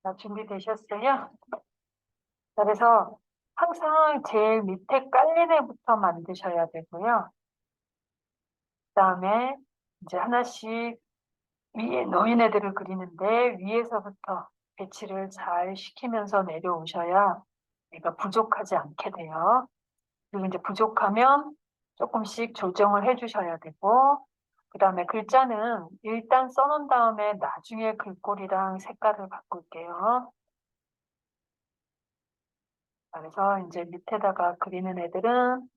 자, 준비되셨어요? 그래서 항상 제일 밑에 깔린 애부터 만드셔야 되고요. 그 다음에 이제 하나씩 위에 놓인 애들을 그리는데 위에서부터 배치를 잘 시키면서 내려오셔야 얘가 부족하지 않게 돼요. 그리고 이제 부족하면 조금씩 조정을 해주셔야 되고, 그 다음에 글자는 일단 써놓은 다음에 나중에 글꼴이랑 색깔을 바꿀게요. 그래서 이제 밑에다가 그리는 애들은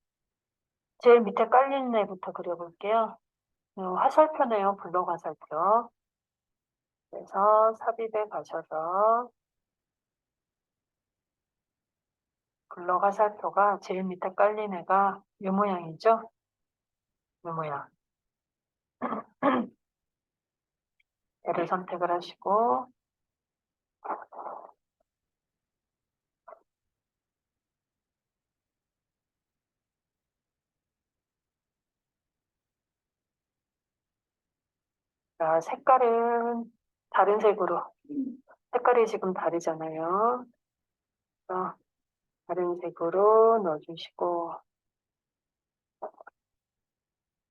제일 밑에 깔린 애부터 그려볼게요. 화살표네요. 블록 화살표. 그래서 삽입에 가셔서 블록 화살표가 제일 밑에 깔린 애가 이 모양이죠? 이 모양. 얘를 선택을 하시고 자, 색깔은 다른 색으로. 색깔이 지금 다르잖아요. 그래서 다른 색으로 넣어주시고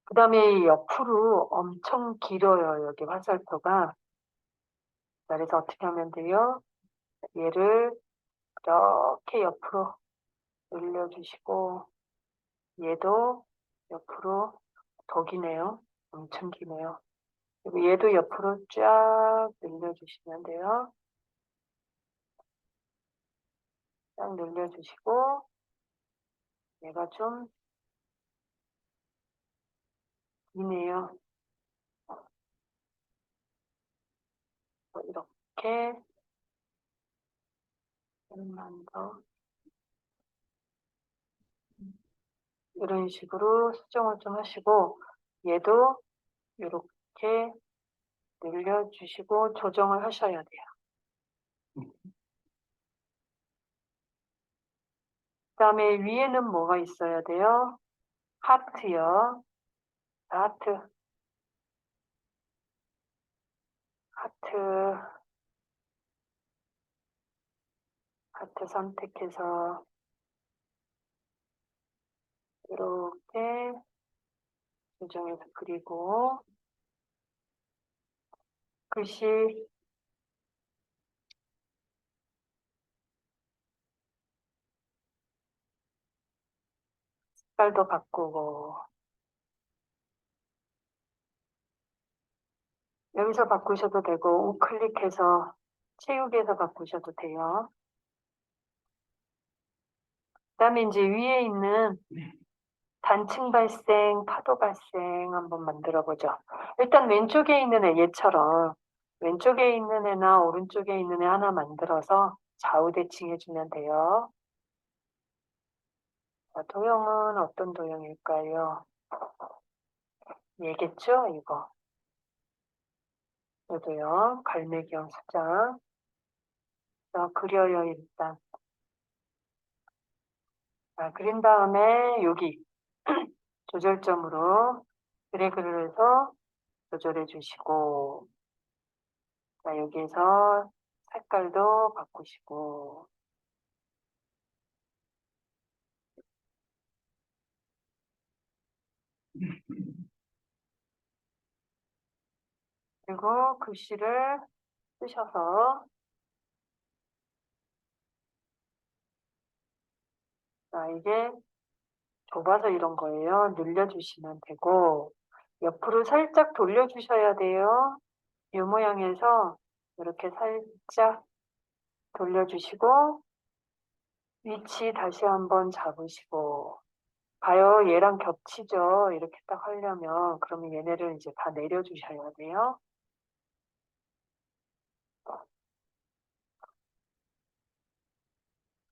그 다음에 옆으로 엄청 길어요. 여기 화살표가. 그래서 어떻게 하면 돼요? 얘를 이렇게 옆으로 늘려주시고 얘도 옆으로 더 기네요. 엄청 기네요. 그리고 얘도 옆으로 쫙 늘려주시면 돼요. 쫙 늘려주시고 얘가 좀 기네요. 이렇게 조금만 더 이런 식으로 수정을 좀 하시고 얘도 이렇게 늘려주시고 조정을 하셔야 돼요. 그 다음에 위에는 뭐가 있어야 돼요? 하트요. 하트, 하트, 하트 선택해서 이렇게 조정해서 그리고 글씨 색깔도 바꾸고 여기서 바꾸셔도 되고 우클릭해서 채우기에서 바꾸셔도 돼요. 그 다음에 이제 위에 있는 단층 발생, 파도 발생 한번 만들어 보죠. 일단 왼쪽에 있는 애 얘처럼 왼쪽에 있는 애나 오른쪽에 있는 애 하나 만들어서 좌우 대칭 해주면 돼요. 자, 도형은 어떤 도형일까요? 얘겠죠? 이거. 이 도형, 갈매기형 수장. 그려요, 일단. 자, 그린 다음에 여기 조절점으로 드래그를 해서 조절해 주시고, 자, 여기에서 색깔도 바꾸시고, 그리고 글씨를 쓰셔서, 자, 이게 좁아서 이런 거예요. 늘려주시면 되고, 옆으로 살짝 돌려주셔야 돼요. 이 모양에서 이렇게 살짝 돌려주시고, 위치 다시 한번 잡으시고, 봐요. 얘랑 겹치죠. 이렇게 딱 하려면, 그러면 얘네를 이제 다 내려주셔야 돼요.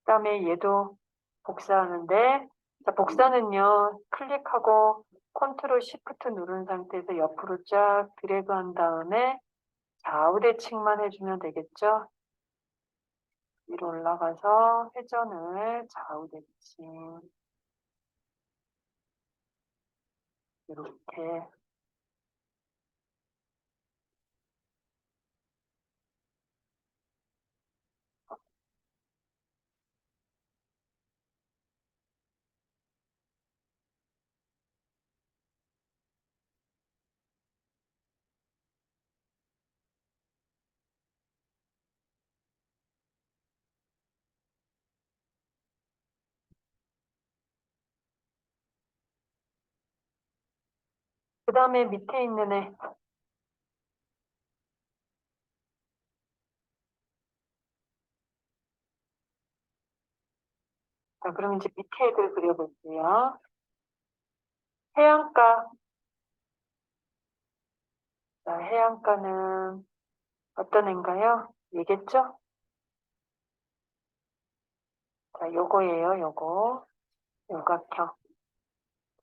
그 다음에 얘도 복사하는데, 자, 복사는요, 클릭하고 컨트롤 시프트 누른 상태에서 옆으로 쫙 드래그 한 다음에 좌우 대칭만 해주면 되겠죠? 위로 올라가서 회전을 좌우 대칭 이렇게 그 다음에 밑에 있는 애. 자, 그럼 이제 밑에 애들 그려볼게요. 해안가. 자, 해안가는 어떤 애인가요? 얘겠죠? 자, 요거예요, 요거. 오각형.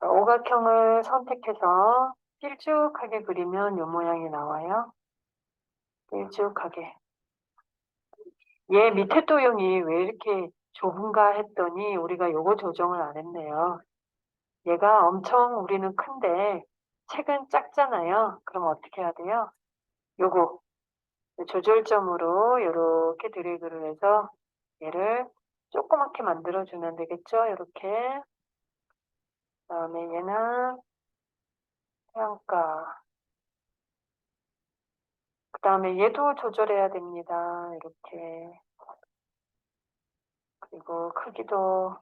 자, 오각형을 선택해서 길쭉하게 그리면 요 모양이 나와요. 길쭉하게. 얘 밑에 도형이 왜 이렇게 좁은가 했더니 우리가 요거 조정을 안 했네요. 얘가 엄청 우리는 큰데 책은 작잖아요. 그럼 어떻게 해야 돼요? 요거 조절점으로 이렇게 드래그를 해서 얘를 조그맣게 만들어주면 되겠죠? 이렇게. 그다음에 얘는 해안가. 그다음에 얘도 조절해야 됩니다. 이렇게. 그리고 크기도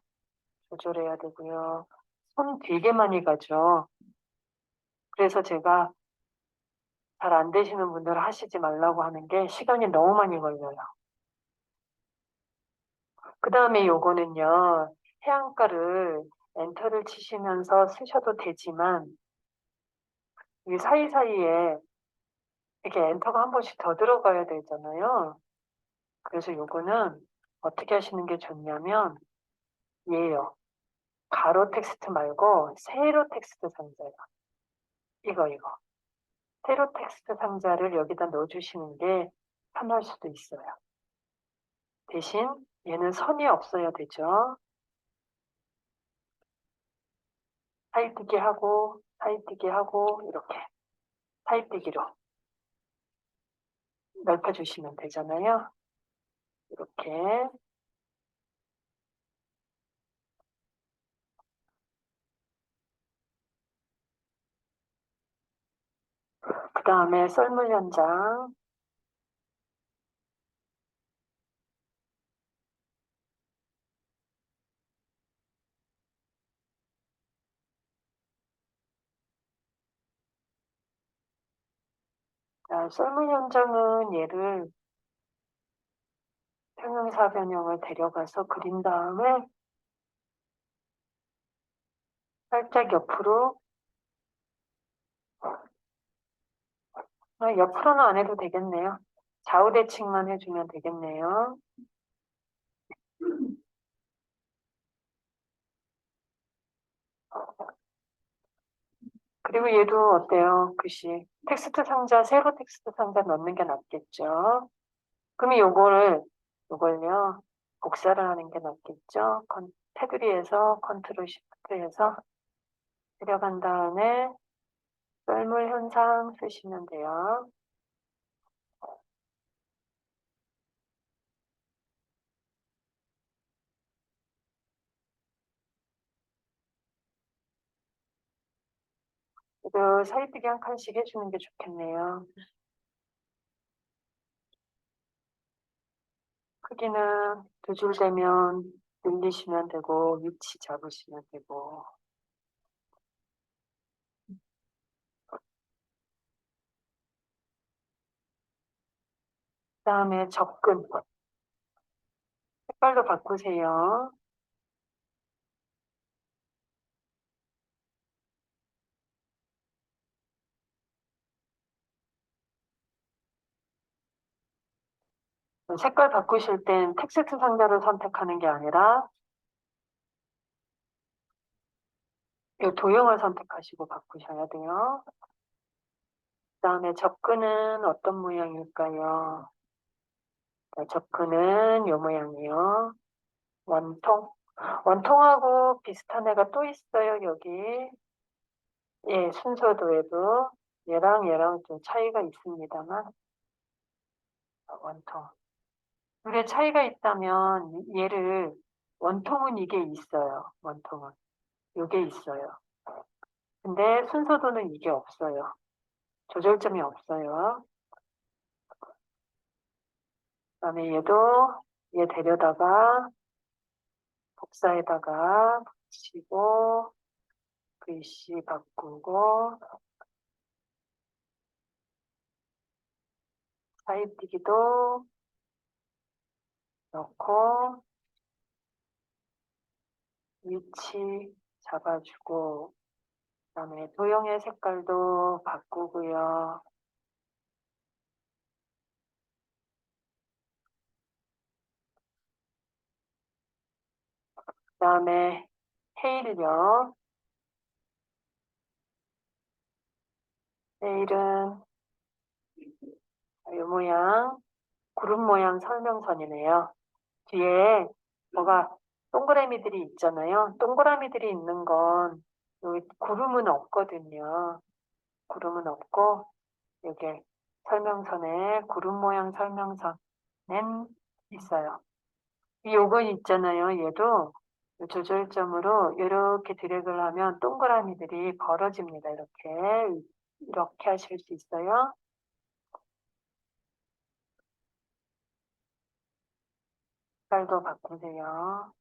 조절해야 되고요. 손 되게 많이 가죠. 그래서 제가 잘 안 되시는 분들은 하시지 말라고 하는 게 시간이 너무 많이 걸려요. 그 다음에 요거는요, 해안가를 엔터를 치시면서 쓰셔도 되지만, 이 사이사이에 이렇게 엔터가 한 번씩 더 들어가야 되잖아요. 그래서 요거는 어떻게 하시는 게 좋냐면, 얘요. 가로 텍스트 말고 세로 텍스트 상자요. 이거. 세로 텍스트 상자를 여기다 넣어주시는 게 편할 수도 있어요. 대신 얘는 선이 없어야 되죠. 사이뜨기 하고, 사이뜨기 하고, 이렇게. 사이뜨기로 넓혀주시면 되잖아요. 이렇게. 그 다음에 썰물 현장. 자, 썰물 현장은 얘를 평형사 변형을 데려가서 그린 다음에 살짝 옆으로, 옆으로는 안 해도 되겠네요. 좌우 대칭만 해주면 되겠네요. 그리고 얘도 어때요? 글씨. 텍스트 상자, 세로 텍스트 상자 넣는 게 낫겠죠? 그러면 요걸요, 복사를 하는 게 낫겠죠? 테두리에서 컨트롤 시프트해서 데려간 다음에 썰물 현상 쓰시면 돼요. 이거 사이뜨기 한 칸씩 해주는 게 좋겠네요. 크기는 두 줄 되면 늘리시면 되고 위치 잡으시면 되고. 그다음에 접근. 색깔도 바꾸세요. 색깔 바꾸실 땐 텍스트 상자를 선택하는 게 아니라 이 도형을 선택하시고 바꾸셔야 돼요. 그다음에 접근은 어떤 모양일까요? 자, 접근은 이 모양이요. 원통. 원통하고 비슷한 애가 또 있어요, 여기. 예, 순서도에도 얘랑 좀 차이가 있습니다만, 원통. 둘의 차이가 있다면 얘를, 원통은 이게 있어요. 원통은. 이게 있어요. 근데 순서도는 이게 없어요. 조절점이 없어요. 그다음에 얘 데려다가 복사에다가 붙이고 글씨 바꾸고 사입뛰기도 넣고 위치 잡아주고 그다음에 도형의 색깔도 바꾸고요. 그다음에 테일요. 테일은 이 모양, 구름 모양 설명선이네요. 뒤에 뭐가 동그라미들이 있잖아요. 동그라미들이 있는 건 여기 구름은 없거든요. 구름은 없고 여기 설명선에 구름 모양 설명선은 있어요. 이 요건 있잖아요. 얘도 요 조절점으로 이렇게 드래그를 하면 동그라미들이 벌어집니다. 이렇게 하실 수 있어요. 색깔도 바꾸세요.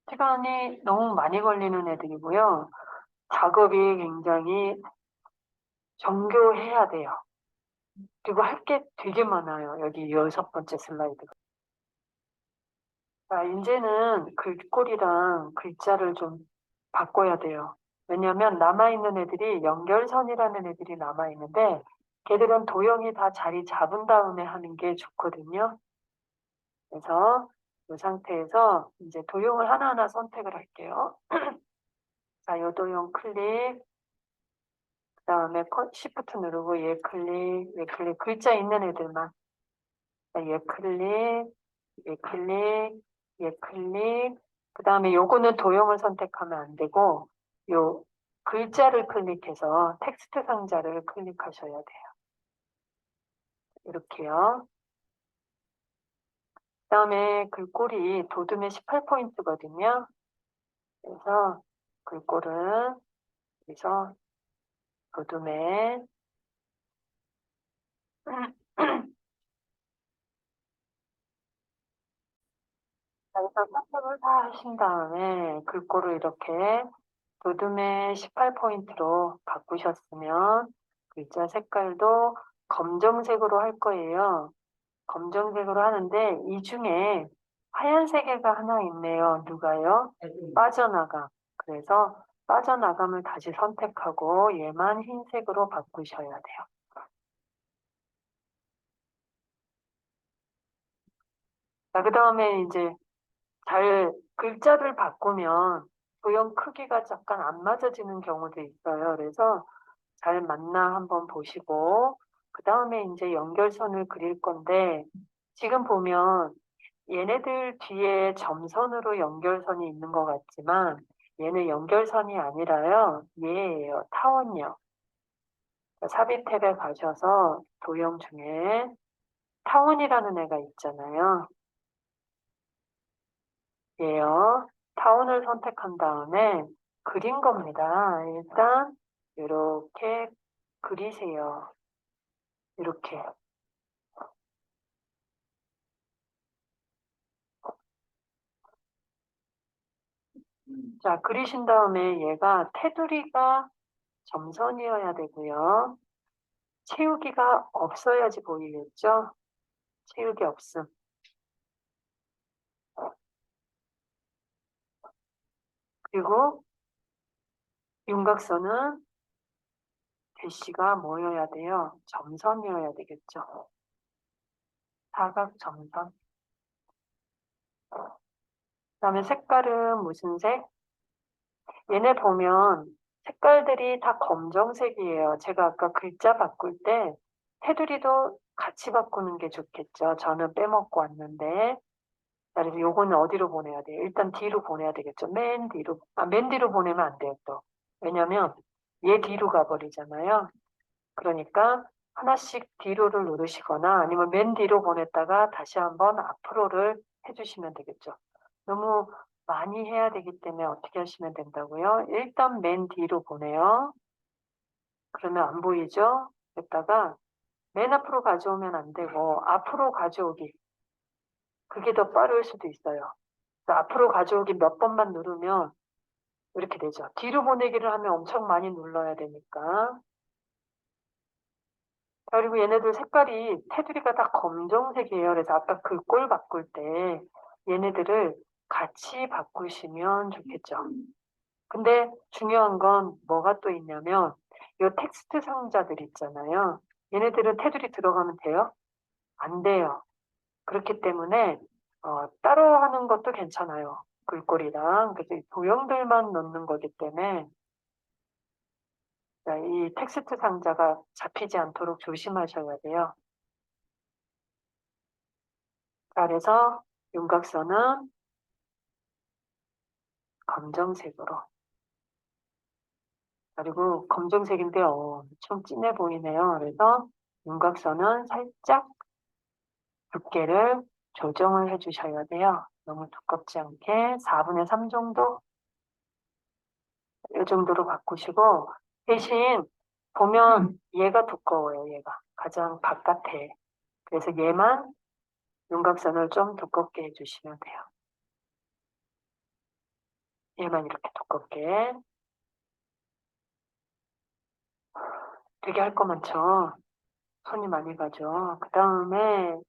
시간이 너무 많이 걸리는 애들이고요. 작업이 굉장히 정교해야 돼요. 그리고 할 게 되게 많아요. 여기 6번째 슬라이드가. 자, 이제는 글꼴이랑 글자를 좀 바꿔야 돼요. 왜냐하면 남아있는 애들이 연결선이라는 애들이 남아있는데 걔들은 도형이 다 자리 잡은 다음에 하는 게 좋거든요. 그래서 이 상태에서 이제 도형을 하나하나 선택을 할게요. 자, 요 도형 클릭, 그 다음에 Shift 누르고 얘 클릭, 얘 클릭, 글자 있는 애들만. 자, 얘 클릭, 얘 클릭, 얘 클릭. 그 다음에 요거는 도형을 선택하면 안 되고, 요 글자를 클릭해서 텍스트 상자를 클릭하셔야 돼요. 이렇게요. 그 다음에 글꼴이 도둠의 18포인트거든요. 그래서 글꼴은 여기서 도둠의 여기서 선택을 다 하신 다음에 글꼴을 이렇게 도둠의 18포인트로 바꾸셨으면 글자 색깔도 검정색으로 할 거예요. 검정색으로 하는데 이 중에 하얀색애가 하나 있네요. 누가요? 빠져나감. 그래서 빠져나감을 다시 선택하고 얘만 흰색으로 바꾸셔야 돼요. 자, 그 다음에 이제 글자를 바꾸면 도형 크기가 잠깐 안 맞아지는 경우도 있어요. 그래서 잘 맞나 한번 보시고 그 다음에 이제 연결선을 그릴 건데 지금 보면 얘네들 뒤에 점선으로 연결선이 있는 것 같지만 얘는 연결선이 아니라요. 얘예요. 타원이요. 삽입 탭에 가셔서 도형 중에 타원이라는 애가 있잖아요. 얘요. 타원을 선택한 다음에 그린 겁니다. 일단 이렇게 그리세요. 이렇게. 자, 그리신 다음에 얘가 테두리가 점선이어야 되고요. 채우기가 없어야지 보이겠죠? 채우기 없음. 그리고 윤곽선은 대시가 뭐여야 돼요? 점선이어야 되겠죠? 사각 점선. 그다음에 색깔은 무슨 색? 얘네 보면 색깔들이 다 검정색이에요. 제가 아까 글자 바꿀 때 테두리도 같이 바꾸는 게 좋겠죠. 저는 빼먹고 왔는데. 자, 그래서 요거는 어디로 보내야 돼요? 일단 뒤로 보내야 되겠죠. 맨 뒤로. 맨 뒤로 보내면 안 돼요, 또. 왜냐면 얘 뒤로 가버리잖아요. 그러니까 하나씩 뒤로를 누르시거나 아니면 맨 뒤로 보냈다가 다시 한번 앞으로를 해주시면 되겠죠. 너무 많이 해야 되기 때문에 어떻게 하시면 된다고요? 일단 맨 뒤로 보내요. 그러면 안 보이죠? 됐다가 맨 앞으로 가져오면 안 되고 앞으로 가져오기. 그게 더 빠를 수도 있어요. 그래서 앞으로 가져오기 몇 번만 누르면 이렇게 되죠. 뒤로 보내기를 하면 엄청 많이 눌러야 되니까. 그리고 얘네들 색깔이 테두리가 다 검정색이에요. 그래서 아까 그 꼴 바꿀 때 얘네들을 같이 바꾸시면 좋겠죠. 근데 중요한 건 뭐가 또 있냐면 이 텍스트 상자들 있잖아요. 얘네들은 테두리 들어가면 돼요? 안 돼요. 그렇기 때문에 따로 하는 것도 괜찮아요. 글꼴이랑. 그래서 이 도형들만 넣는 거기 때문에 자, 이 텍스트 상자가 잡히지 않도록 조심하셔야 돼요. 자, 그래서 윤곽선은 검정색으로. 그리고 검정색인데 좀 진해 보이네요. 그래서 윤곽선은 살짝 두께를 조정을 해주셔야 돼요. 너무 두껍지 않게 4분의 3 정도 이 정도로 바꾸시고 대신 보면 얘가 두꺼워요. 얘가 가장 바깥에. 그래서 얘만 윤곽선을 좀 두껍게 해주시면 돼요. 얘만 이렇게 두껍게. 되게 할 거 많죠. 손이 많이 가죠. 그 다음에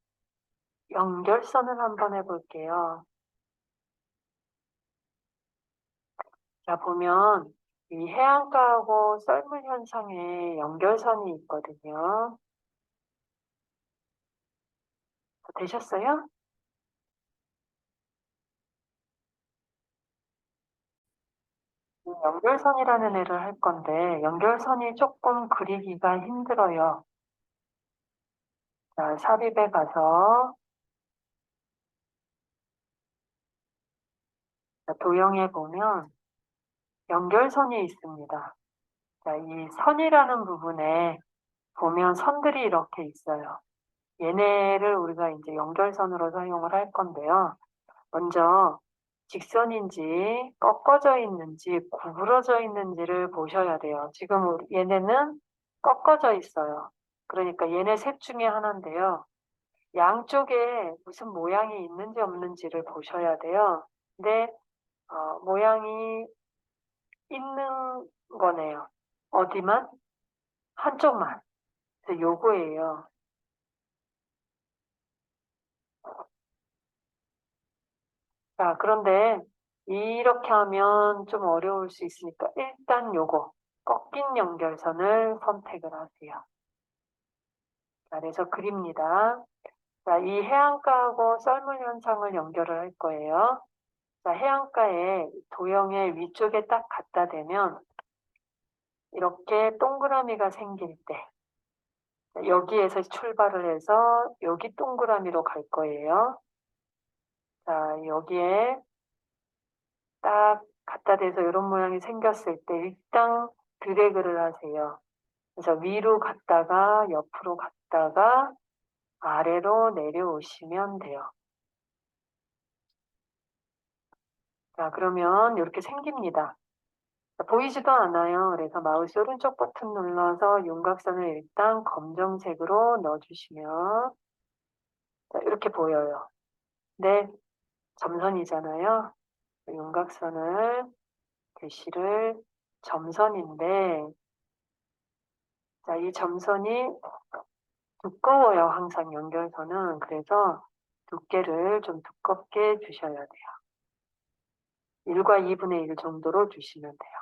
연결선을 한번 해볼게요. 자, 보면 이 해안가하고 썰물 현상에 연결선이 있거든요. 되셨어요? 연결선이라는 애를 할 건데 연결선이 조금 그리기가 힘들어요. 자, 삽입에 가서 도형에 보면 연결선이 있습니다. 자, 이 선이라는 부분에 보면 선들이 이렇게 있어요. 얘네를 우리가 이제 연결선으로 사용을 할 건데요. 먼저 직선인지 꺾어져 있는지 구부러져 있는지를 보셔야 돼요. 지금 얘네는 꺾어져 있어요. 그러니까 얘네 셋 중에 하나인데요. 양쪽에 무슨 모양이 있는지 없는지를 보셔야 돼요. 근데 모양이 있는 거네요. 어디만? 한쪽만. 그래서 요거예요. 자, 그런데 이렇게 하면 좀 어려울 수 있으니까 일단 요거 꺾인 연결선을 선택을 하세요. 자, 그래서 그립니다. 자, 이 해안가하고 썰물 현상을 연결을 할 거예요. 자, 해안가에 도형의 위쪽에 딱 갖다 대면 이렇게 동그라미가 생길 때 여기에서 출발을 해서 여기 동그라미로 갈 거예요. 자, 여기에 딱 갖다 대서 이런 모양이 생겼을 때 일단 드래그를 하세요. 그래서 위로 갔다가 옆으로 갔다가 아래로 내려오시면 돼요. 자, 그러면 이렇게 생깁니다. 보이지도 않아요. 그래서 마우스 오른쪽 버튼 눌러서 윤곽선을 일단 검정색으로 넣어주시면 자, 이렇게 보여요. 네, 점선이잖아요. 윤곽선을 대시를 점선인데 자, 이 점선이 두꺼워요. 항상 연결선은. 그래서 두께를 좀 두껍게 주셔야 돼요. 1과 2분의 1 정도로 주시면 돼요.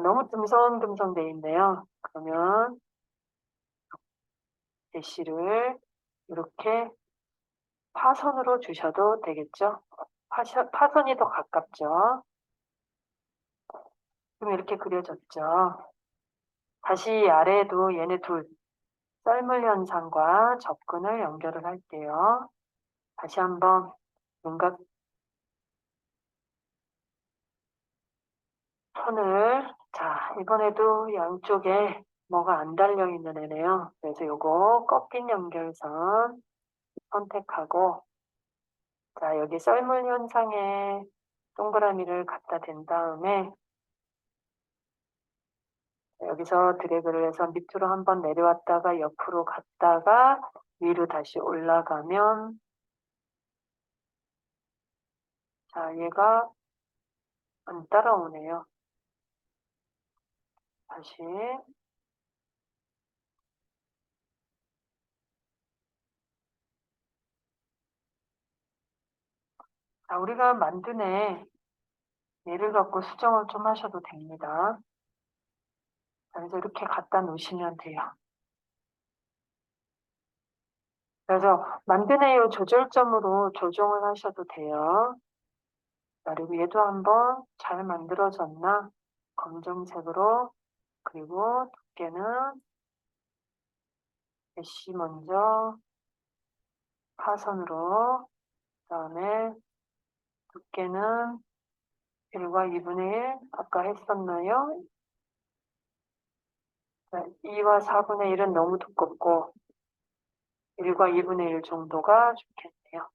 너무 듬성듬성 돼 있네요. 그러면 대시를 이렇게 파선으로 주셔도 되겠죠? 파선이 더 가깝죠? 그럼 이렇게 그려졌죠? 다시 아래에도 얘네 둘 썰물 현상과 접근을 연결을 할게요. 다시 한번 윤곽 선을 자 이번에도 양쪽에 뭐가 안 달려 있는 애네요. 그래서 요거 꺾인 연결선 선택하고 자 여기 썰물 현상에 동그라미를 갖다 댄 다음에 여기서 드래그를 해서 밑으로 한번 내려왔다가 옆으로 갔다가 위로 다시 올라가면 자, 얘가 안 따라오네요. 다시 자, 우리가 만든 얘를 갖고 수정을 좀 하셔도 됩니다. 자, 그래서 이렇게 갖다 놓으시면 돼요. 그래서 만든 요 조절점으로 조정을 하셔도 돼요. 자, 그리고 얘도 한번 잘 만들어졌나? 검정색으로 그리고 두께는 메쉬 먼저 파선으로 그다음에 두께는 1과 2분의 1 아까 했었나요? 2와 4분의 1은 너무 두껍고 1과 2분의 1 정도가 좋겠네요.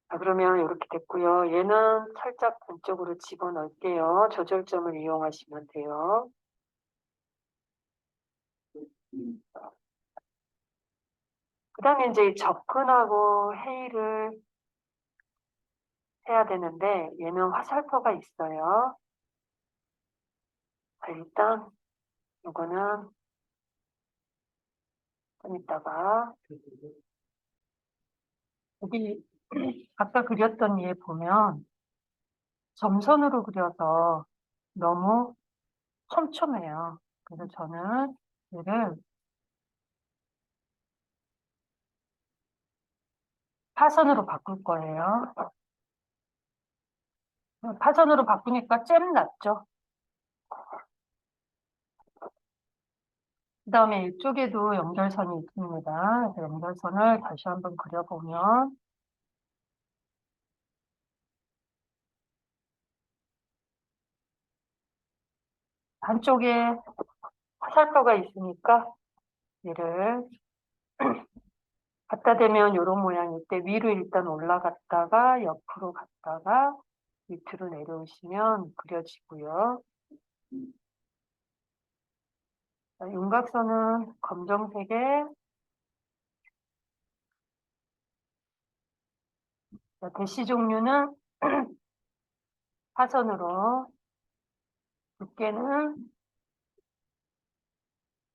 자, 그러면 이렇게 됐고요. 얘는 살짝 안쪽으로 집어넣을게요. 조절점을 이용하시면 돼요. 그 다음에 이제 접근하고 회의를 해야 되는데 얘는 화살표가 있어요. 자, 일단 이거는 좀 이따가 여기 아까 그렸던 얘 보면 점선으로 그려서 너무 촘촘해요. 그래서 저는 얘를 파선으로 바꿀 거예요. 파선으로 바꾸니까 잼 났죠. 그 다음에 이쪽에도 연결선이 있습니다. 그래서 연결선을 다시 한번 그려보면 한쪽에 화살표가 있으니까 얘를 갖다 대면 이런 모양일 때 위로 일단 올라갔다가 옆으로 갔다가 밑으로 내려오시면 그려지고요. 자, 윤곽선은 검정색에 대시 종류는 사선으로 두께는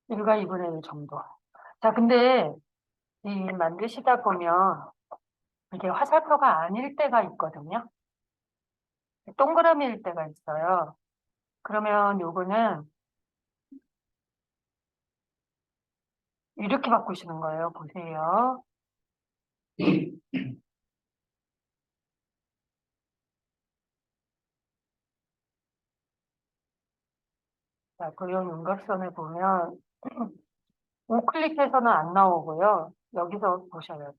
1과 2분의 1 정도. 자, 근데 이 만드시다 보면 이게 화살표가 아닐 때가 있거든요. 동그라미일 때가 있어요. 그러면 요거는 이렇게 바꾸시는 거예요. 보세요. 자, 도형 윤곽선을 보면 우클릭해서는 안 나오고요. 여기서 보셔야 돼요.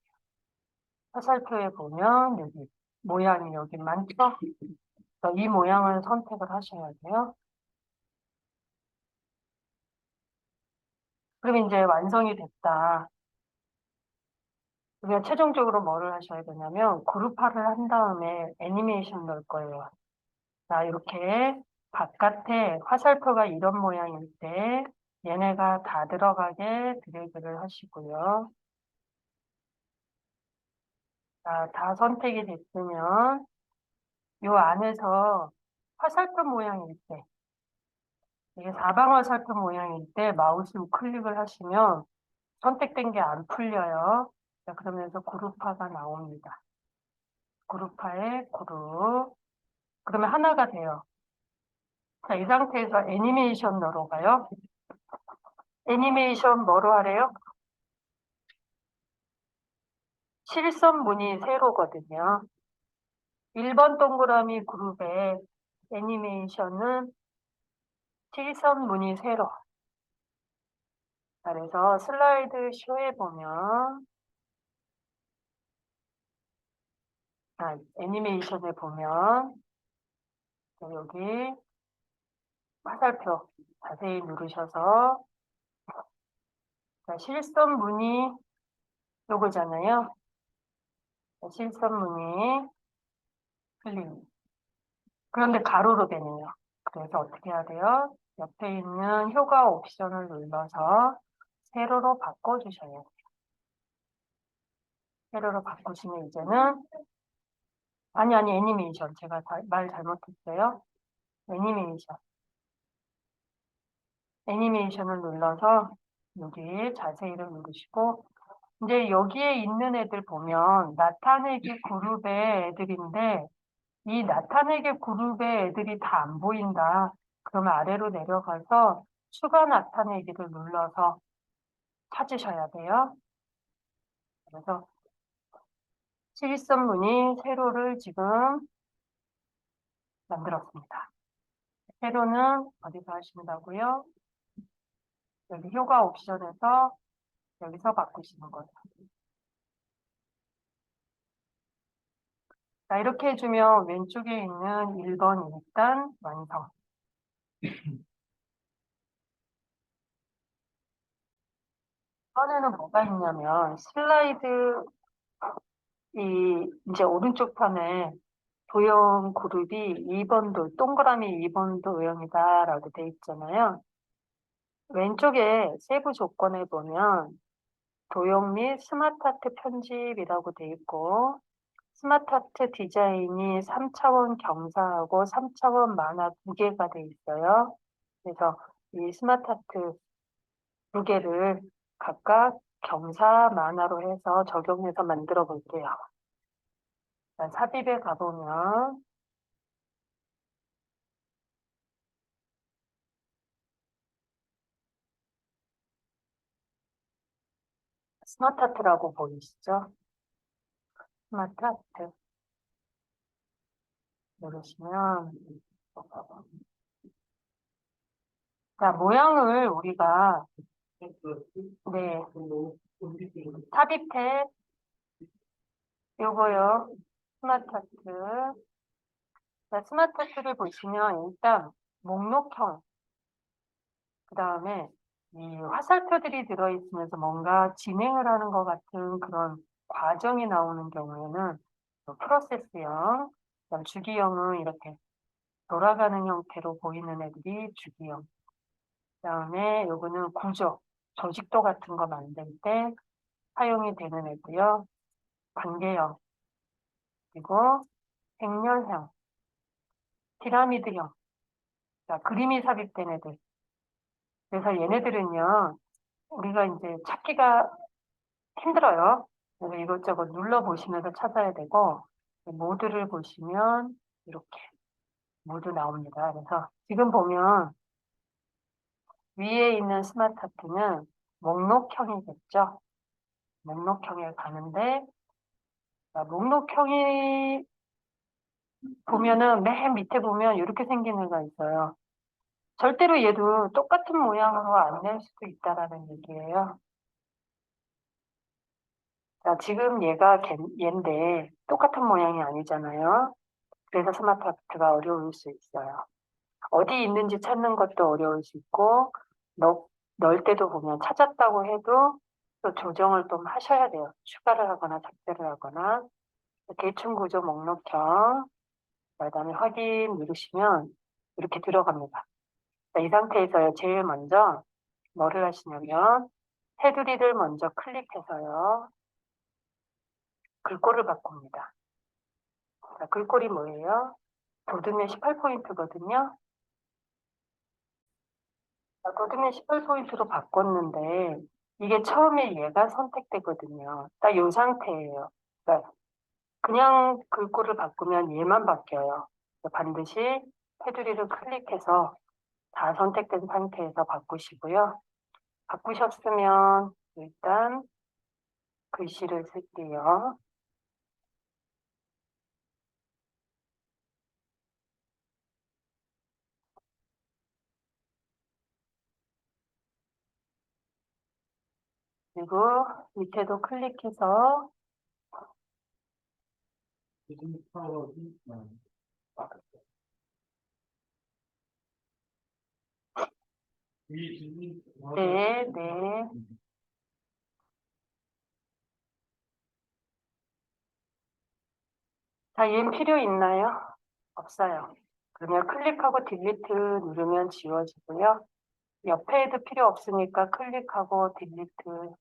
화살표에 보면 여기 모양이 여기 많죠? 그래서 이 모양을 선택을 하셔야 돼요. 그럼 이제 완성이 됐다. 우리가 최종적으로 뭐를 하셔야 되냐면 그룹화를 한 다음에 애니메이션 넣을 거예요. 자, 이렇게 바깥에 화살표가 이런 모양일 때 얘네가 다 들어가게 드래그를 하시고요. 자, 다 선택이 됐으면 이 안에서 화살표 모양일 때 이게 사방 화살표 모양일 때 마우스 우클릭을 하시면 선택된 게 안 풀려요. 자, 그러면서 그룹화가 나옵니다. 그룹화에 그룹. 그러면 하나가 돼요. 자, 이 상태에서 애니메이션 넣으러 가요. 애니메이션 뭐로 하래요? 실선 무늬 세로거든요. 1번 동그라미 그룹의 애니메이션은 실선 무늬 세로. 그래서 슬라이드 쇼에 보면 애니메이션에 보면 여기 화살표 자세히 누르셔서 자, 실선 무늬 요거잖아요. 자, 실선 무늬 클릭. 그런데 가로로 되네요. 그래서 어떻게 해야 돼요? 옆에 있는 효과 옵션을 눌러서 세로로 바꿔주셔야 돼요. 세로로 바꾸시면 이제는 아니 애니메이션 제가 말 잘못했어요. 애니메이션을 눌러서 여기 자세히를 누르시고 이제 여기에 있는 애들 보면 나타내기 그룹의 애들인데 이 나타내기 그룹의 애들이 다 안 보인다. 그러면 아래로 내려가서 추가 나타내기를 눌러서 찾으셔야 돼요. 그래서 실선문이 세로를 지금 만들었습니다. 세로는 어디서 하신다고요? 여기 효과 옵션에서 여기서 바꾸시는 거예요. 자, 이렇게 해주면 왼쪽에 있는 1번 일단 완성. 이번에는 뭐가 있냐면 슬라이드 이제 오른쪽 판에 도형 그룹이 2번도 동그라미 2번 도형이다라고 돼 있잖아요. 왼쪽에 세부 조건에 보면 도형 및 스마트아트 편집이라고 돼 있고 스마트아트 디자인이 3차원 경사하고 3차원 만화 두 개가 돼 있어요. 그래서 이 스마트아트 두 개를 각각 경사 만화로 해서 적용해서 만들어 볼게요. 삽입에 가보면 스마트아트라고 보이시죠? 스마트아트 누르시면 자, 모양을 우리가 네 삽입해 요거요. 스마트아트. 자, 스마트아트를 보시면 일단 목록형 그 다음에 이 화살표들이 들어있으면서 뭔가 진행을 하는 것 같은 그런 과정이 나오는 경우에는 프로세스형, 그다음 주기형은 이렇게 돌아가는 형태로 보이는 애들이 주기형. 그다음에 요거는 구조, 조직도 같은 거 만들 때 사용이 되는 애고요. 관계형, 그리고 행렬형, 피라미드형, 자, 그림이 삽입된 애들. 그래서 얘네들은요, 우리가 이제 찾기가 힘들어요. 그래서 이것저것 눌러보시면서 찾아야 되고, 모드를 보시면 이렇게 모두 나옵니다. 그래서 지금 보면 위에 있는 스마트아트는 목록형이겠죠. 목록형에 가는데, 목록형이 보면은 맨 밑에 보면 이렇게 생긴 애가 있어요. 절대로 얘도 똑같은 모양으로 안 낼 수도 있다라는 얘기예요. 자, 지금 얘인데 똑같은 모양이 아니잖아요. 그래서 스마트 아트가 어려울 수 있어요. 어디 있는지 찾는 것도 어려울 수 있고, 넣을 때도 보면 찾았다고 해도 또 조정을 좀 하셔야 돼요. 추가를 하거나 삭제를 하거나. 대충 구조 목록형, 그다음에 확인 누르시면 이렇게 들어갑니다. 자, 이 상태에서 제일 먼저 뭐를 하시냐면 테두리를 먼저 클릭해서요. 글꼴을 바꿉니다. 자, 글꼴이 뭐예요? 도드맨 18포인트거든요. 도드맨 18포인트로 바꿨는데 이게 처음에 얘가 선택되거든요. 딱 이 상태예요. 그러니까 그냥 글꼴을 바꾸면 얘만 바뀌어요. 반드시 테두리를 클릭해서 다 선택된 상태에서 바꾸시고요. 바꾸셨으면 일단 글씨를 쓸게요. 그리고 밑에도 클릭해서 네, 네. 자, 얘는 필요 있나요? 없어요. 그러면 클릭하고 딜리트 누르면 지워지고요. 옆에도 필요 없으니까 클릭하고 딜리트.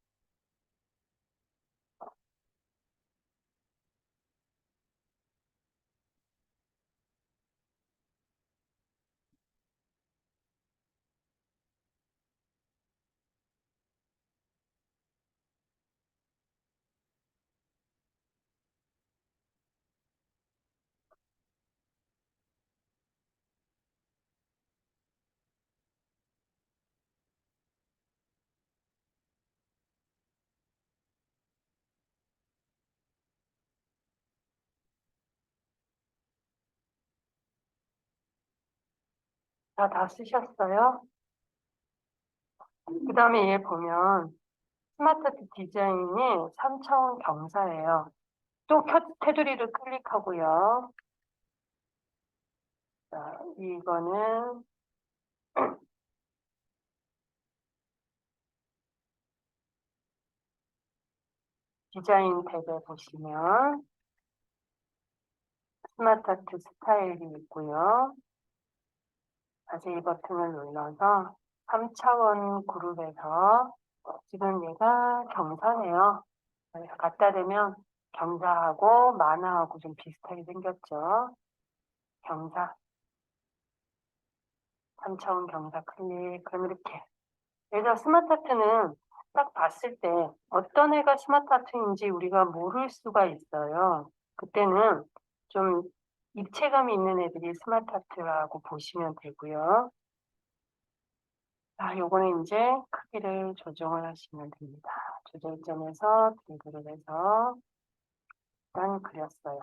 다 쓰셨어요? 그 다음에 얘 보면 스마트 디자인이 3차원 경사예요. 또 테두리를 클릭하고요. 자, 이거는 디자인 탭에 보시면 스마트 아트 스타일이 있고요. 다시 이 버튼을 눌러서 3차원 그룹에서 지금 얘가 경사네요. 그래서 갖다 대면 경사하고 만화하고 좀 비슷하게 생겼죠. 경사, 3차원 경사 클릭. 그럼 이렇게. 그래서 스마트 아트는 딱 봤을 때 어떤 애가 스마트 아트인지 우리가 모를 수가 있어요. 그때는 좀 입체감이 있는 애들이 스마트 아트라고 보시면 되고요. 자, 요거는 이제 크기를 조정을 하시면 됩니다. 조절점에서 드래그를 해서 일단 그렸어요.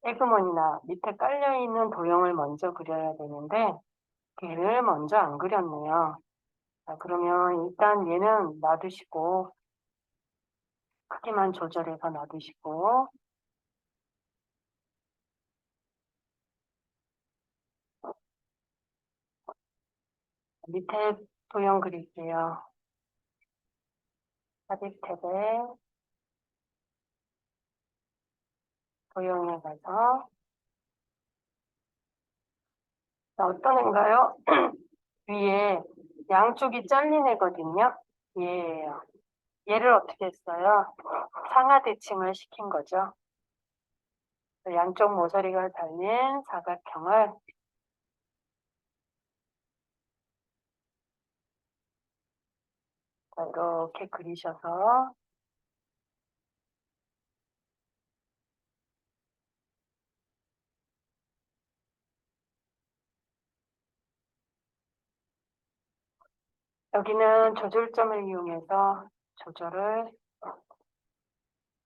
에그먼이나 밑에 깔려있는 도형을 먼저 그려야 되는데 걔를 먼저 안 그렸네요. 자, 그러면 일단 얘는 놔두시고 크기만 조절해서 놔두시고 밑에 도형 그릴게요. 삽입 탭에 도형에 가서 자, 어떤 애인가요? 위에 양쪽이 잘린 애거든요. 얘예요. 얘를 어떻게 했어요? 상하 대칭을 시킨 거죠. 양쪽 모서리가 달린 사각형을 이렇게 그리셔서 여기는 조절점을 이용해서 조절을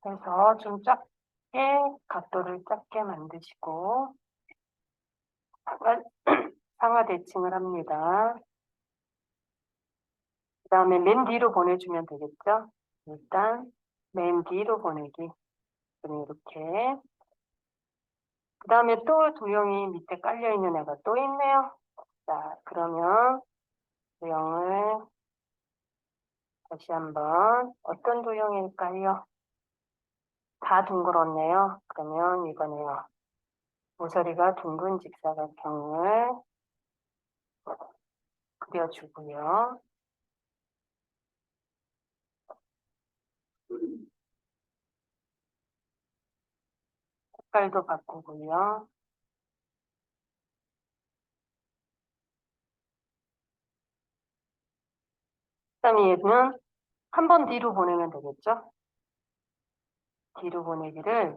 해서 좀 작게 각도를 작게 만드시고 상하 대칭을 합니다. 그 다음에 맨 뒤로 보내주면 되겠죠? 일단 맨 뒤로 보내기. 이렇게. 그 다음에 또 도형이 밑에 깔려있는 애가 또 있네요. 자, 그러면 도형을 다시 한번 어떤 도형일까요? 다 둥그렇네요. 그러면 이거네요. 모서리가 둥근 직사각형을 그려주고요. 색깔도 바꾸고요. 그다음에 얘는 한 번 뒤로 보내면 되겠죠? 뒤로 보내기를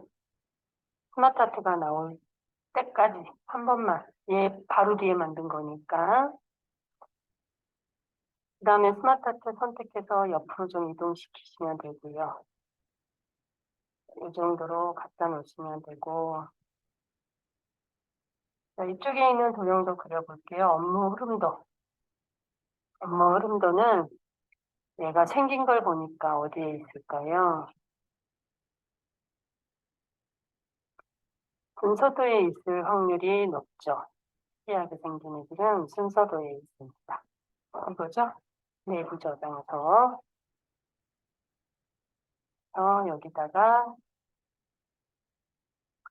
스마트 아트가 나올 때까지 한 번만 얘 바로 뒤에 만든 거니까 그 다음에 스마트 아트 선택해서 옆으로 좀 이동시키시면 되고요. 이 정도로 갖다 놓으시면 되고 자, 이쪽에 있는 도형도 그려볼게요. 업무 흐름도. 업무 흐름도는 얘가 생긴 걸 보니까 어디에 있을까요? 순서도에 있을 확률이 높죠. 특이하게 생긴 애들은 순서도에 있습니다. 이거죠? 내부 저장서 여기다가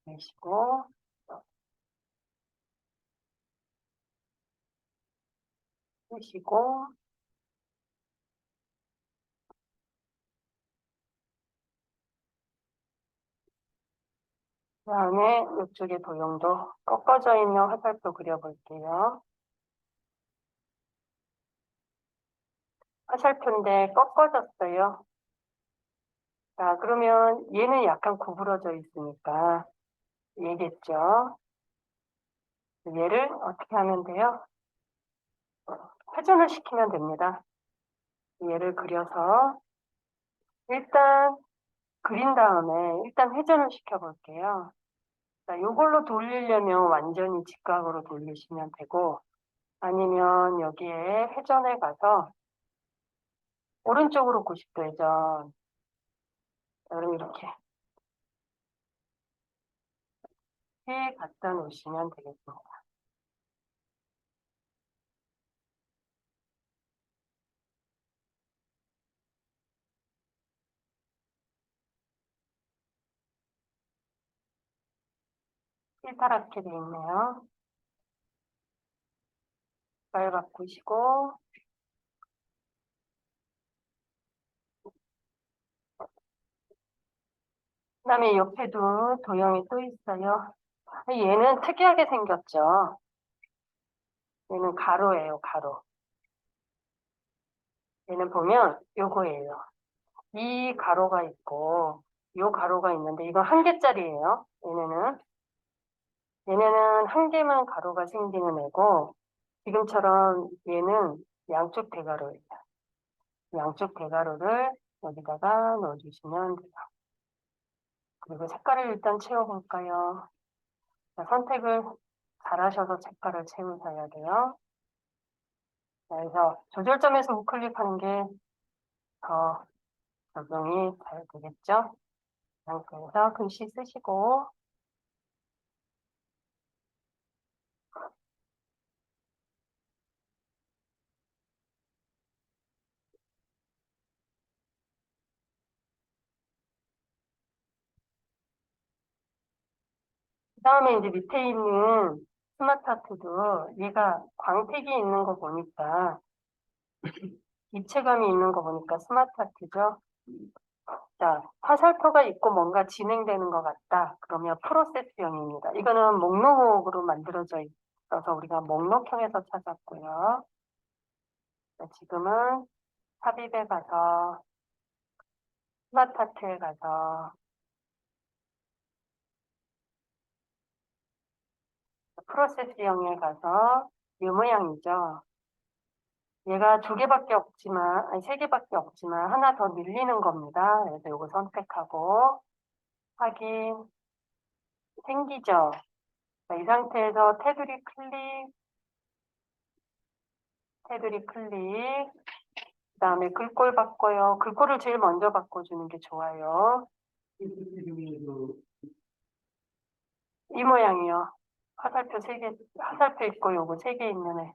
그리시고 쓰시고, 그 다음에 이쪽에 도형도 꺾어져 있는 화살표 그려볼게요. 화살표인데 꺾어졌어요. 자, 그러면 얘는 약간 구부러져 있으니까 얘겠죠. 얘를 어떻게 하면 돼요? 회전을 시키면 됩니다. 얘를 그려서 일단 그린 다음에 일단 회전을 시켜볼게요. 자, 요걸로 돌리려면 완전히 직각으로 돌리시면 되고 아니면 여기에 회전에 가서 오른쪽으로 90도 회전. 그럼 이렇게 해 갖다 놓으시면 되겠습니다. 삐파랗게 돼 있네요. 발 바꾸시고 그다음에 옆에도 도형이 또 있어요. 얘는 특이하게 생겼죠. 얘는 가로예요, 가로. 얘는 보면 요거예요. 이 가로가 있고 요 가로가 있는데 이건 한 개짜리예요. 얘네는 한 개만 가로가 생기는 애고 지금처럼 얘는 양쪽 대가로예요. 양쪽 대가로를 여기다가 넣어주시면 돼요. 그리고 색깔을 일단 채워볼까요? 자, 선택을 잘하셔서 색깔을 채우셔야 돼요. 자, 그래서 조절점에서 우클릭하는 게 더 적용이 잘 되겠죠? 그래서 글씨 쓰시고 그 다음에 이제 밑에 있는 스마트 아트도 얘가 광택이 있는 거 보니까 입체감이 있는 거 보니까 스마트 아트죠. 자, 화살표가 있고 뭔가 진행되는 것 같다. 그러면 프로세스형입니다. 이거는 목록으로 만들어져 있어서 우리가 목록형에서 찾았고요. 자, 지금은 삽입에 가서 스마트 아트에 가서 프로세스형에 가서 이 모양이죠. 얘가 두 개밖에 없지만, 아니 세 개밖에 없지만 하나 더 늘리는 겁니다. 그래서 이거 선택하고 확인 생기죠. 자, 이 상태에서 테두리 클릭, 그 다음에 글꼴 바꿔요. 글꼴을 제일 먼저 바꿔주는 게 좋아요. 이 모양이요. 화살표 세 개, 화살표 있고 요거 세 개 있는 애.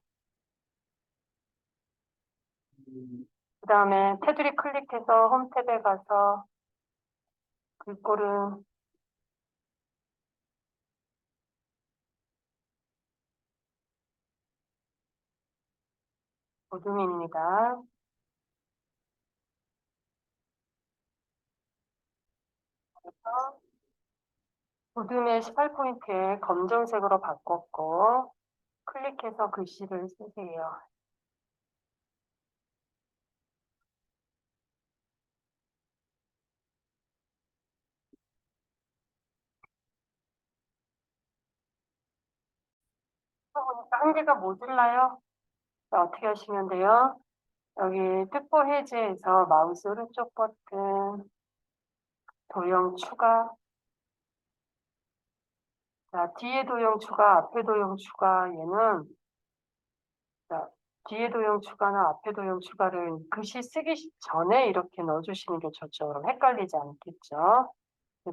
그 다음에 테두리 클릭해서 홈 탭에 가서 글꼴은 어둠입니다. 어둠의 18포인트에 검정색으로 바꿨고 클릭해서 글씨를 쓰세요. 보니까 한 개가 모질라요. 자, 어떻게 하시면 돼요? 여기 뜻보 해제에서 마우스 오른쪽 버튼 도형 추가. 자, 뒤에 도형 추가, 앞에 도형 추가. 얘는 자, 뒤에 도형 추가나 앞에 도형 추가를 글씨 쓰기 전에 이렇게 넣어주시는 게 좋죠. 그럼 헷갈리지 않겠죠?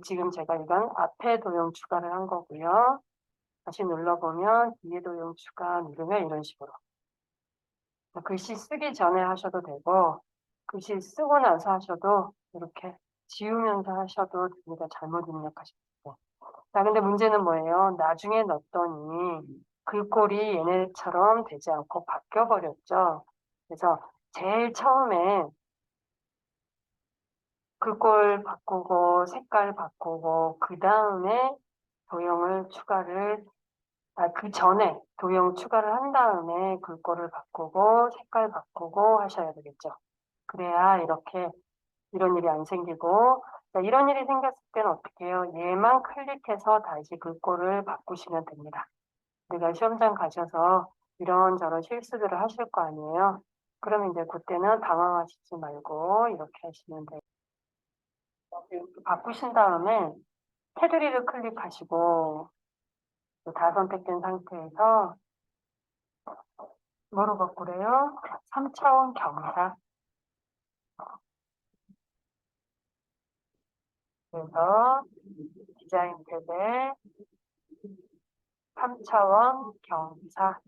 지금 제가 이건 앞에 도형 추가를 한 거고요. 다시 눌러보면 뒤에 도형 추가 누르면 이런 식으로 글씨 쓰기 전에 하셔도 되고 글씨 쓰고 나서 하셔도 이렇게 지우면서 하셔도 됩니다. 잘못 입력하실 때. 자, 근데 문제는 뭐예요? 나중에 넣었더니 글꼴이 얘네처럼 되지 않고 바뀌어버렸죠. 그래서 제일 처음에 글꼴 바꾸고 색깔 바꾸고 그 다음에 도형을 추가를 그 전에 도형 추가를 한 다음에 글꼴을 바꾸고 색깔 바꾸고 하셔야 되겠죠. 그래야 이렇게 이런 일이 안 생기고 자, 이런 일이 생겼을 때는 어떻게 해요? 얘만 클릭해서 다시 글꼴을 바꾸시면 됩니다. 우리가 시험장 가셔서 이런저런 실수들을 하실 거 아니에요. 그러면 이제 그때는 당황하시지 말고 이렇게 하시면 돼요. 이렇게 바꾸신 다음에 테두리를 클릭하시고 다 선택된 상태에서 뭐로 바꾸래요? 3차원 경사. 그래서 디자인 탭에 3차원 경사.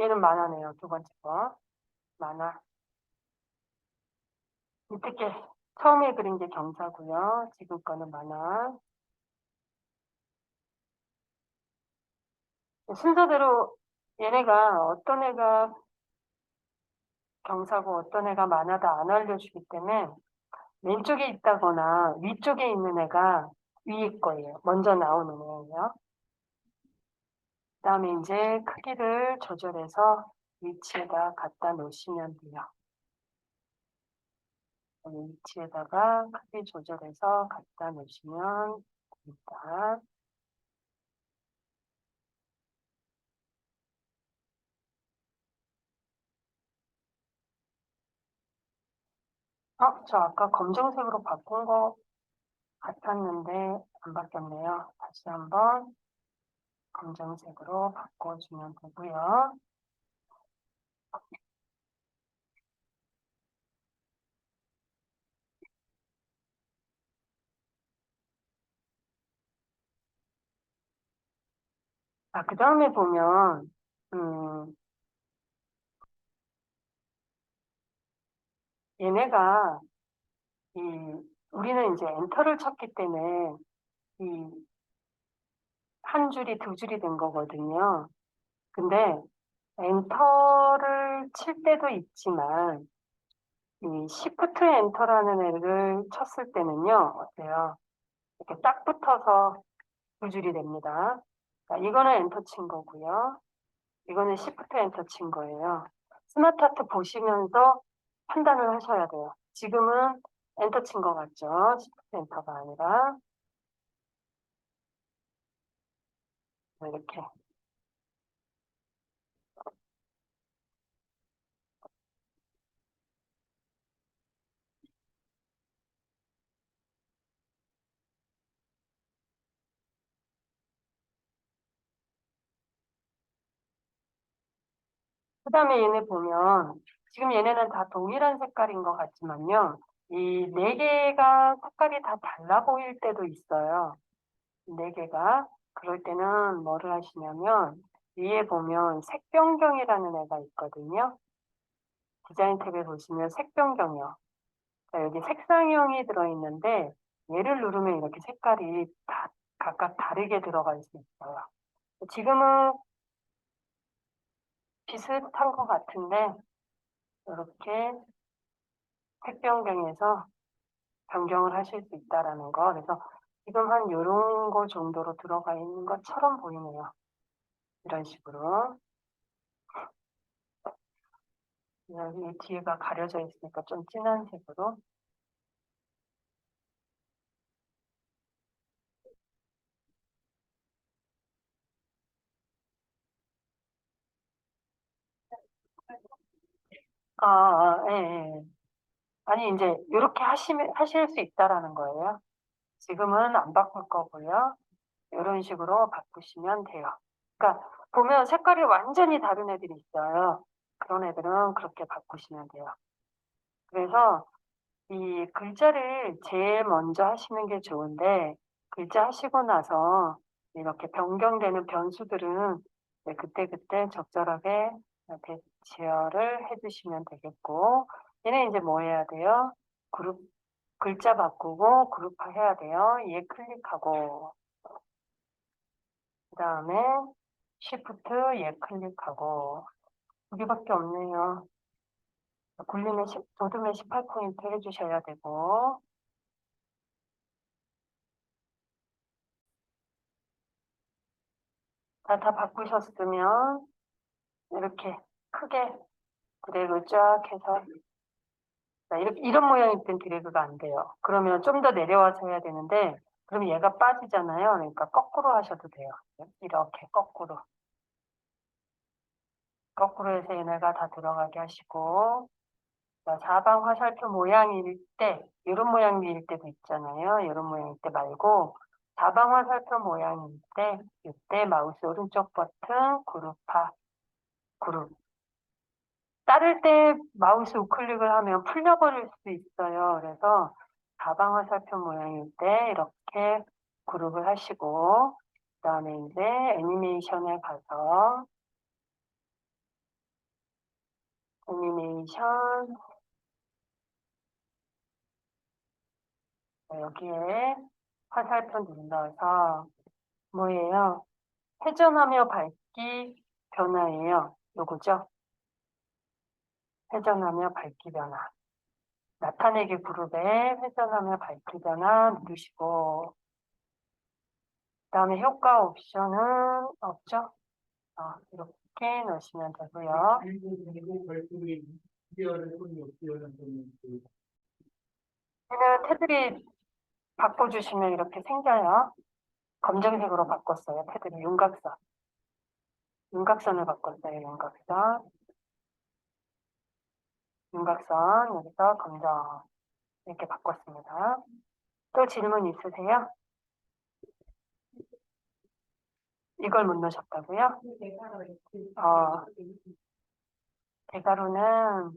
얘는 만화네요. 두 번째 거. 만화. 이렇게 처음에 그린 게 경사고요. 지금 거는 만화. 순서대로 얘네가 어떤 애가 경사고 어떤 애가 만화다 안 알려주기 때문에 왼쪽에 있다거나 위쪽에 있는 애가 위에 거예요. 먼저 나오는 애예요. 그 다음에 이제 크기를 조절해서 위치에다 갖다 놓으시면 돼요. 위치에다가 크기 조절해서 갖다 놓으시면 됩니다. 저 아까 검정색으로 바꾼 거 같았는데 안 바뀌었네요. 다시 한번 검정색으로 바꿔주면 되고요. 그 다음에 보면 얘네가 우리는 이제 엔터를 쳤기 때문에 이 한 줄이 두 줄이 된 거거든요. 근데 엔터를 칠 때도 있지만 이 시프트 엔터라는 애를 쳤을 때는요. 어때요? 이렇게 딱 붙어서 두 줄이 됩니다. 그러니까 이거는 엔터 친 거고요. 이거는 시프트 엔터 친 거예요. 스마트하트 보시면서 판단을 하셔야 돼요. 지금은 엔터 친 거 같죠? 시프트 엔터가 아니라 이렇게. 그 다음에 얘네 보면 지금 얘네는 다 동일한 색깔인 것 같지만요. 이 네 개가 색깔이 다 달라 보일 때도 있어요. 네 개가. 그럴 때는 뭐를 하시냐면 위에 보면 색 변경이라는 애가 있거든요. 디자인 탭에 보시면 색 변경이요. 자, 여기 색상형이 들어있는데 얘를 누르면 이렇게 색깔이 다 각각 다르게 들어갈 수 있어요. 지금은 비슷한 것 같은데 이렇게 색 변경해서 변경을 하실 수 있다라는 거. 그래서 지금 한 요런 거 정도로 들어가 있는 것처럼 보이네요. 이런 식으로. 여기 뒤에가 가려져 있으니까 좀 진한 색으로. 예, 예. 아니, 이제 이렇게 하실 수 있다라는 거예요. 지금은 안 바꿀 거고요. 이런 식으로 바꾸시면 돼요. 그러니까 보면 색깔이 완전히 다른 애들이 있어요. 그런 애들은 그렇게 바꾸시면 돼요. 그래서 이 글자를 제일 먼저 하시는 게 좋은데 글자 하시고 나서 이렇게 변경되는 변수들은 그때그때 적절하게 대처를 해주시면 되겠고 얘는 이제 뭐 해야 돼요? 그룹 글자 바꾸고 그룹화 해야 돼요. 얘 클릭하고 그 다음에 Shift 얘 클릭하고 두 개밖에 없네요. 도둠에 18포인트 해주셔야 되고 다 바꾸셨으면 이렇게 크게 드래그 쫙 해서 이런 모양일 땐 드래그가 안 돼요. 그러면 좀 더 내려와서 해야 되는데 그럼 얘가 빠지잖아요. 그러니까 거꾸로 하셔도 돼요. 이렇게 거꾸로 해서 얘네가 다 들어가게 하시고 자, 사방 화살표 모양일 때 이런 모양일 때도 있잖아요. 이런 모양일 때 말고 사방 화살표 모양일 때 이때 마우스 오른쪽 버튼 그룹 자를 때 마우스 우클릭을 하면 풀려버릴 수 있어요. 그래서 사방 화살표 모양일 때 이렇게 그룹을 하시고 그 다음에 이제 애니메이션에 가서 애니메이션 여기에 화살표 눌러서 뭐예요? 회전하며 밝기 변화예요. 요거죠? 회전하며 밝기 변화. 나타내기 그룹에 회전하며 밝기 변화 누르시고 그 다음에 효과 옵션은 없죠? 이렇게 넣으시면 되고요. 얘는 테두리 바꿔주시면 이렇게 생겨요. 검정색으로 바꿨어요. 테두리 윤곽선을 바꿨어요. 윤곽선 여기서 검정 이렇게 바꿨습니다. 또 질문 있으세요? 이걸 못 넣으셨다고요? 대가루는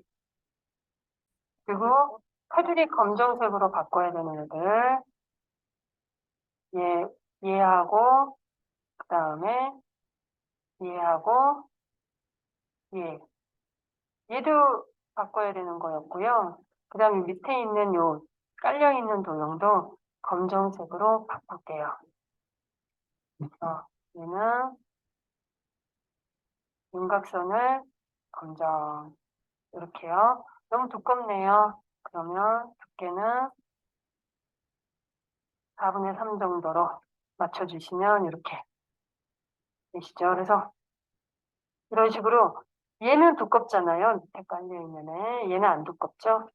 그리고 테두리 검정색으로 바꿔야 되는 애들 얘하고 그 다음에 얘하고 얘도 바꿔야 되는 거였고요. 그 다음에 밑에 있는 요 깔려있는 도형도 검정색으로 바꿀게요. 얘는 윤곽선을 검정 이렇게요. 너무 두껍네요. 그러면 두께는 4분의 3 정도로 맞춰주시면 이렇게 되시죠. 그래서 이런 식으로 얘는 두껍잖아요. 밑에 깔려있는 애. 얘는 안 두껍죠.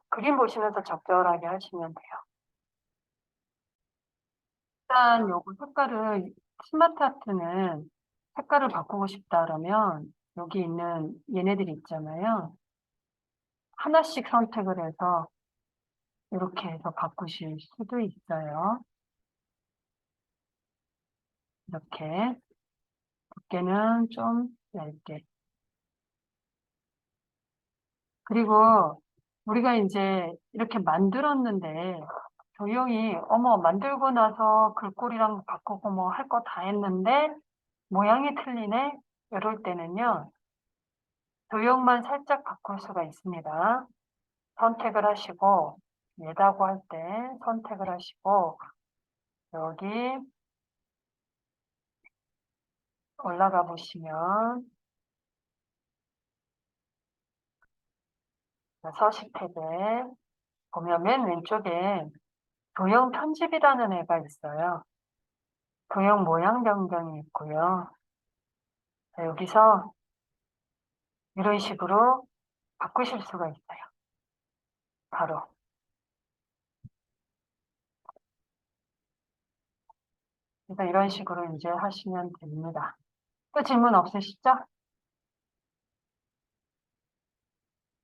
그림 보시면서 적절하게 하시면 돼요. 일단 요거 색깔을 스마트 아트는 색깔을 바꾸고 싶다 그러면 여기 있는 얘네들이 있잖아요. 하나씩 선택을 해서 이렇게 해서 바꾸실 수도 있어요. 이렇게 두께는 좀 얇게. 그리고 우리가 이제 이렇게 만들었는데 조용히 어머 만들고 나서 글꼴이랑 바꾸고 뭐 할 거 다 했는데 모양이 틀리네? 이럴 때는요. 도형만 살짝 바꿀 수가 있습니다. 선택을 하시고 얘다고 할 때 선택을 하시고 여기 올라가 보시면 서식 탭에 보면 맨 왼쪽에 도형 편집이라는 애가 있어요. 도형 모양 변경이 있고요. 여기서 이런 식으로 바꾸실 수가 있어요. 바로. 그래서 이런 식으로 이제 하시면 됩니다. 또 질문 없으시죠?